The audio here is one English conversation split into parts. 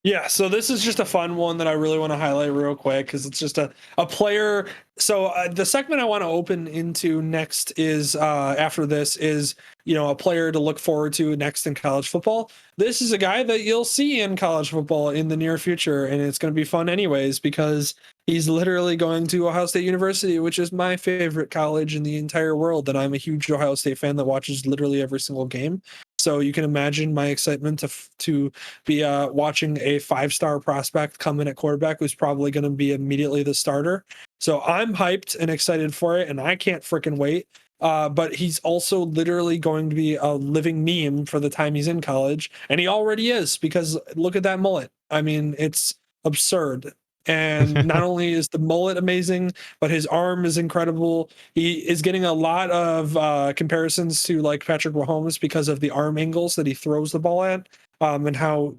Yeah, so this is just a fun one that I really want to highlight real quick because it's just a player. So the segment I want to open into next is after this is a player to look forward to next in college football. This is a guy that you'll see in college football in the near future, and it's going to be fun anyways because he's literally going to Ohio State University, which is my favorite college in the entire world. And I'm a huge Ohio State fan that watches literally every single game. So you can imagine my excitement to be watching a 5-star prospect come in at quarterback who's probably going to be immediately the starter. So I'm hyped and excited for it, and I can't freaking wait. But he's also literally going to be a living meme for the time he's in college, and he already is because look at that mullet. I mean, it's absurd. And not only is the mullet amazing, but his arm is incredible. He is getting a lot of comparisons to like Patrick Mahomes because of the arm angles that he throws the ball at, and how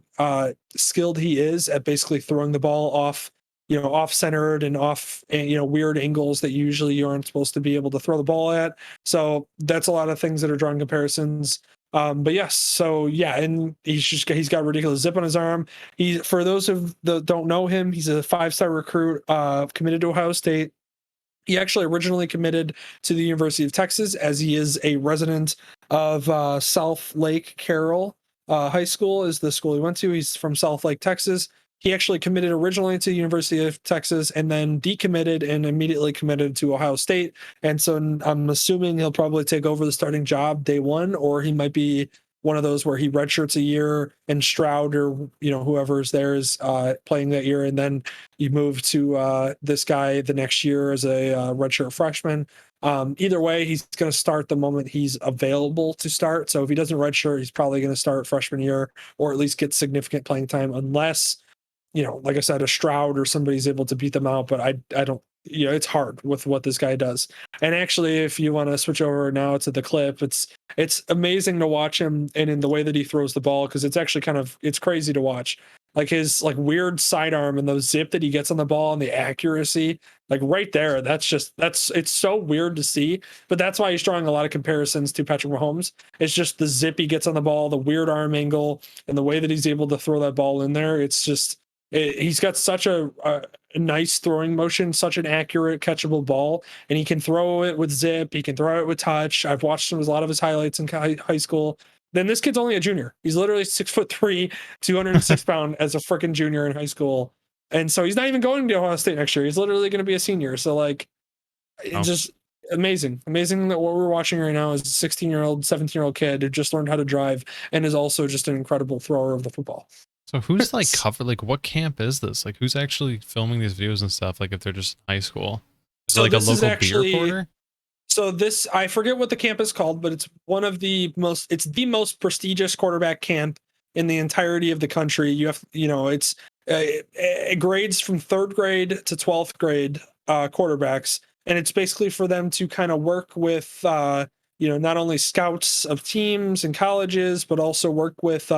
skilled he is at basically throwing the ball off, off centered and off, weird angles that usually you aren't supposed to be able to throw the ball at. So that's a lot of things that are drawing comparisons. But yes, so yeah, and he's got ridiculous zip on his arm. He, for those of that don't know him, he's a 5-star recruit, committed to Ohio State. He actually originally committed to the University of Texas as he is a resident of South Lake Carroll High School is the school he went to. He's from South Lake, Texas. He actually committed originally to the University of Texas and then decommitted and immediately committed to Ohio State. And so I'm assuming he'll probably take over the starting job day one, or he might be one of those where he redshirts a year and Stroud or whoever's there is playing that year, and then you move to this guy the next year as a redshirt freshman. Either way, he's going to start the moment he's available to start. So if he doesn't redshirt, he's probably going to start freshman year or at least get significant playing time, unless like I said, a Stroud or somebody's able to beat them out. But I don't, it's hard with what this guy does. And actually, if you want to switch over now to the clip, it's amazing to watch him and in the way that he throws the ball, because it's actually it's crazy to watch. Like his weird sidearm and the zip that he gets on the ball and the accuracy, like right there, it's so weird to see. But that's why he's drawing a lot of comparisons to Patrick Mahomes. It's just the zip he gets on the ball, the weird arm angle, and the way that he's able to throw that ball in there. It's just he's got such a nice throwing motion, such an accurate, catchable ball, and he can throw it with zip. He can throw it with touch. I've watched a lot of his highlights in high school. Then this kid's only a junior. He's literally 6'3", 206 pound as a freaking junior in high school, and so he's not even going to Ohio State next year. He's literally going to be a senior. So it's just amazing that what we're watching right now is a 16-year-old, 17-year-old kid who just learned how to drive and is also just an incredible thrower of the football. So who's what camp is this? Like, who's actually filming these videos and stuff? Like, if they're just in high school, is it like a local beer reporter? So this, I forget what the camp is called, but it's it's the most prestigious quarterback camp in the entirety of the country. It grades from 3rd grade to 12th grade quarterbacks, and it's basically for them to kind of work with not only scouts of teams and colleges, but also work with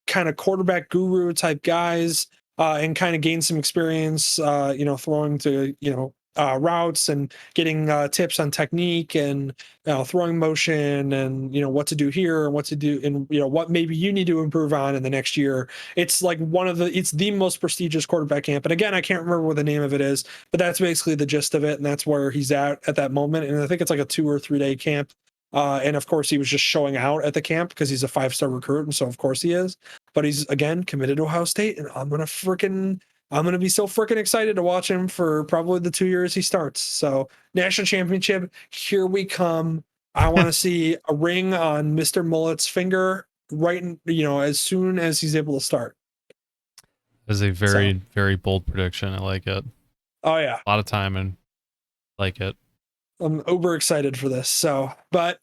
kind of quarterback guru type guys, and kind of gain some experience, throwing to, routes and getting tips on technique and throwing motion and, what to do here and what to do and, what maybe you need to improve on in the next year. It's like it's the most prestigious quarterback camp. And again, I can't remember what the name of it is, but that's basically the gist of it. And that's where he's at that moment. And I think it's like a 2 or 3 day camp. And of course, he was just showing out at the camp because he's a 5-star recruit, and so of course he is. But he's again committed to Ohio State, and I'm gonna be so freaking excited to watch him for probably the 2 years he starts. So national championship, here we come. I want to see a ring on Mr. Mullet's finger as soon as he's able to start. That is a very bold prediction. I like it. Oh yeah, a lot of time and like it. I'm uber excited for this. So, but